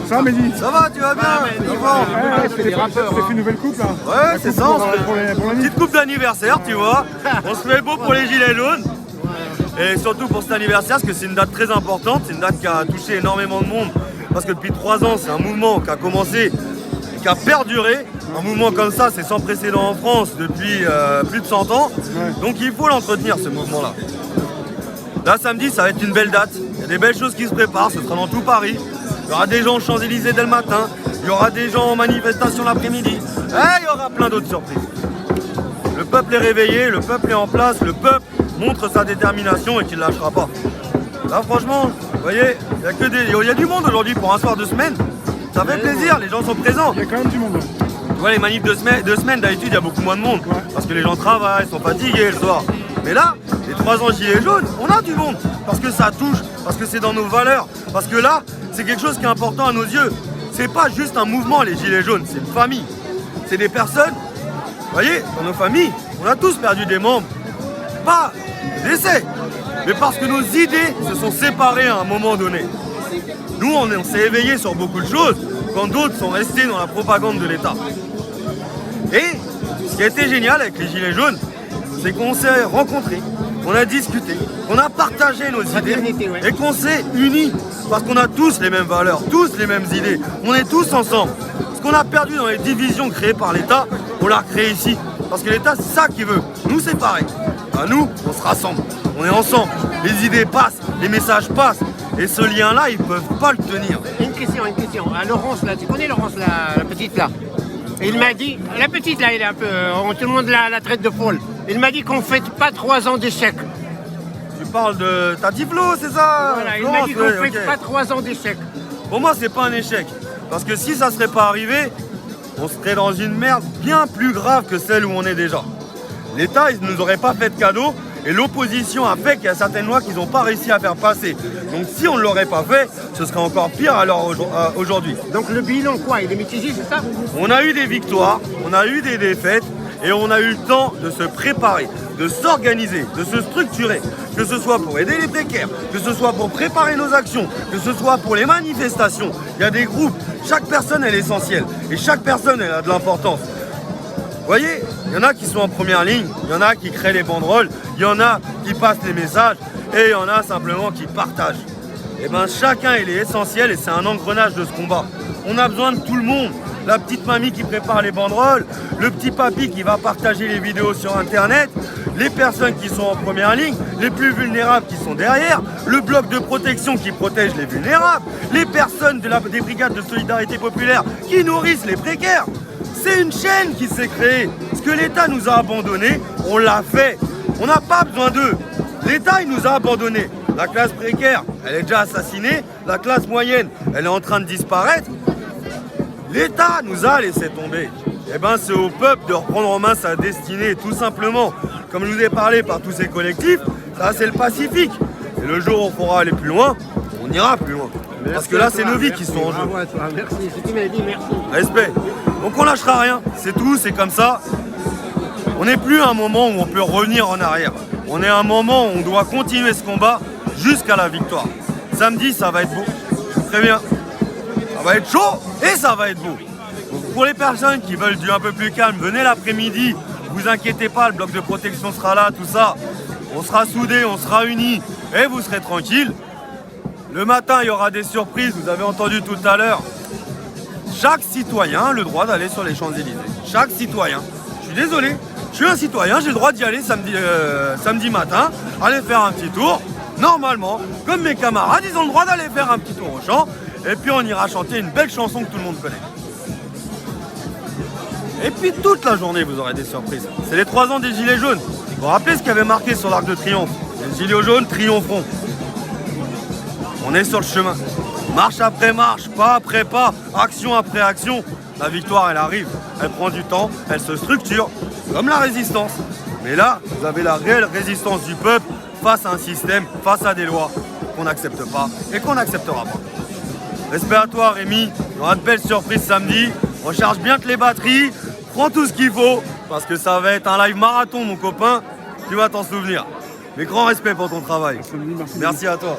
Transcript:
Ça va, Mehdi? Ça va, tu vas bien? C'est fait une nouvelle coupe là? Ouais, c'est ça, on se fait pour la une petite coupe d'anniversaire, tu vois. On se fait beau pour les gilets jaunes. Et surtout pour cet anniversaire, parce que c'est une date très importante, c'est une date qui a touché énormément de monde. Parce que depuis 3 ans, c'est un mouvement qui a commencé, qui a perduré. Un mouvement comme ça, c'est sans précédent en France depuis plus de 100 ans. Donc il faut l'entretenir, ce mouvement-là. Là, samedi, ça va être une belle date. Il y a des belles choses qui se préparent, ce sera dans tout Paris. Il y aura des gens aux Champs-Élysées dès le matin. Il y aura des gens en manifestation l'après-midi. Et il y aura plein d'autres surprises. Le peuple est réveillé, le peuple est en place, le peuple montre sa détermination et qu'il ne lâchera pas. Là, franchement, vous voyez, il y a du monde aujourd'hui pour un soir de semaine. Ça fait plaisir, les gens sont présents. Il y a quand même du monde. Tu vois, les manifs de semaine, d'habitude, il y a beaucoup moins de monde. Parce que les gens travaillent, sont fatigués le soir. Mais là, les 3 ans gilets jaunes, on a du monde. Parce que ça touche, parce que c'est dans nos valeurs. Parce que là, c'est quelque chose qui est important à nos yeux. C'est pas juste un mouvement, les gilets jaunes, c'est une famille. C'est des personnes, vous voyez, dans nos familles, on a tous perdu des membres. Pas des décès, mais parce que nos idées se sont séparées à un moment donné. Nous, on s'est éveillés sur beaucoup de choses, quand d'autres sont restés dans la propagande de l'État. Et ce qui a été génial avec les gilets jaunes, c'est qu'on s'est rencontrés, on a discuté, on a partagé nos idées et qu'on s'est unis. Parce qu'on a tous les mêmes valeurs, tous les mêmes idées. On est tous ensemble. Ce qu'on a perdu dans les divisions créées par l'État, on l'a recréé ici. Parce que l'État, c'est ça qu'il veut. Nous, c'est pareil. À nous, on se rassemble. On est ensemble. Les idées passent, les messages passent. Et ce lien-là, ils ne peuvent pas le tenir. Une question. À Laurence, là, tu connais Laurence, la petite, là? Il m'a dit, la petite, là, elle est un peu... tout le monde la traite de folle. Il m'a dit qu'on ne fête pas 3 ans d'échec. Tu parles de Tatiflo, c'est ça? Voilà, il m'a dit qu'on ne fête pas 3 ans d'échec. Pour moi, c'est pas un échec. Parce que si ça ne serait pas arrivé, on serait dans une merde bien plus grave que celle où on est déjà. L'État, il ne nous aurait pas fait de cadeau et l'opposition a fait qu'il y a certaines lois qu'ils n'ont pas réussi à faire passer. Donc si on ne l'aurait pas fait, ce serait encore pire alors aujourd'hui. Donc le bilan, quoi? Il est mitigé, c'est ça? On a eu des victoires, on a eu des défaites et on a eu le temps de se préparer, de s'organiser, de se structurer, que ce soit pour aider les précaires, que ce soit pour préparer nos actions, que ce soit pour les manifestations. Il y a des groupes, chaque personne elle est essentielle et chaque personne elle a de l'importance. Vous voyez, il y en a qui sont en première ligne, il y en a qui créent les banderoles, il y en a qui passent les messages et il y en a simplement qui partagent. Et bien chacun il est essentiel et c'est un engrenage de ce combat. On a besoin de tout le monde. La petite mamie qui prépare les banderoles, le petit papy qui va partager les vidéos sur internet, les personnes qui sont en première ligne, les plus vulnérables qui sont derrière, le bloc de protection qui protège les vulnérables, les personnes des brigades de solidarité populaire qui nourrissent les précaires. C'est une chaîne qui s'est créée. Ce que l'État nous a abandonné, on l'a fait. On n'a pas besoin d'eux. L'État, il nous a abandonnés. La classe précaire, elle est déjà assassinée. La classe moyenne, elle est en train de disparaître. L'État nous a laissé tomber. Eh bien, c'est au peuple de reprendre en main sa destinée, tout simplement. Comme je vous ai parlé par tous ces collectifs, ça c'est le Pacifique. Et le jour où on pourra aller plus loin, on ira plus loin. Merci. Parce que là, c'est nos vies qui sont en jeu. Merci, c'est ce qu'il m'a dit, merci. Respect. Donc on lâchera rien, c'est tout, c'est comme ça. On n'est plus à un moment où on peut revenir en arrière. On est à un moment où on doit continuer ce combat jusqu'à la victoire. Samedi, ça va être beau, je vous préviens. Ça va être chaud et ça va être beau. Donc pour les personnes qui veulent du un peu plus calme, venez l'après-midi. Vous inquiétez pas, le bloc de protection sera là, tout ça. On sera soudés, on sera unis et vous serez tranquilles. Le matin, il y aura des surprises, vous avez entendu tout à l'heure. Chaque citoyen a le droit d'aller sur les Champs-Élysées. Chaque citoyen. Je suis désolé, je suis un citoyen, j'ai le droit d'y aller samedi matin, aller faire un petit tour. Normalement, comme mes camarades, ils ont le droit d'aller faire un petit tour au champ. Et puis on ira chanter une belle chanson que tout le monde connaît. Et puis toute la journée, vous aurez des surprises. C'est les 3 ans des Gilets jaunes. Vous vous rappelez ce qu'il y avait marqué sur l'Arc de Triomphe? Les Gilets jaunes triompheront. On est sur le chemin. Marche après marche, pas après pas, action après action. La victoire, elle arrive. Elle prend du temps, elle se structure, comme la résistance. Mais là, vous avez la réelle résistance du peuple face à un système, face à des lois qu'on n'accepte pas et qu'on n'acceptera pas. Respect à toi, Rémi. Il y aura de belles surprises samedi. On charge bien que les batteries. Prends tout ce qu'il faut parce que ça va être un live marathon, mon copain. Tu vas t'en souvenir. Mais grand respect pour ton travail. Merci à toi.